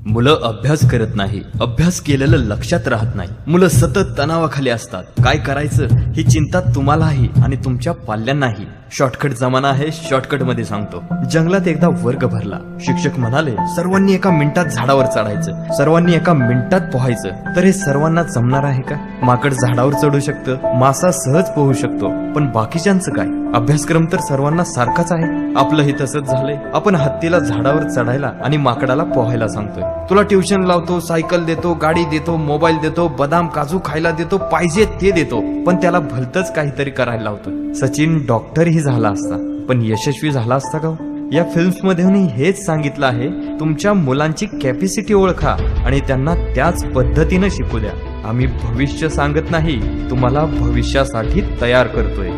मुलं अभ्यास करत नाही, अभ्यास केलेलं लक्षात राहत नाही. मुलं सतत तणावाखाली असतात. काय करायचं ही चिंता तुम्हालाही आणि तुमच्या पाल्यांनाही. शॉर्टकट जमाना आहे, शॉर्टकट मध्ये सांगतो. जंगलात एकदा वर्ग भरला. शिक्षक म्हणाले, सर्वांनी एका मिनिटात झाडावर चढायचं, सर्वांनी एका मिनिटात पोहायचं. तर हे सर्वांना जमणार आहे का? माकड झाडावर चढू शकतं, मासा सहज पोहू शकतो, पण बाकीच्यांचं काय? अभ्यासक्रम तर सर्वांना सारखाच आहे. आपलंही तसंच झालंय. आपण हत्तीला झाडावर चढायला आणि माकडाला पोहायला सांगतोय. तुला ट्युशन लावतो, सायकल देतो, गाडी देतो, मोबाईल देतो, बदाम काजू खायला देतो, पाहिजे ते देतो, पण त्याला भलतंच काहीतरी करायला लावतोय. सचिन डॉक्टरही झाला असता, पण यशस्वी झाला असता का? या फिल्म्स मध्येही हेच सांगितलं आहे. तुमच्या मुलांची कॅपॅसिटी ओळखा आणि त्यांना त्याच पद्धतीनं शिकू द्या. आम्ही भविष्य सांगत नाही, तुम्हाला भविष्यासाठी तयार करतोय.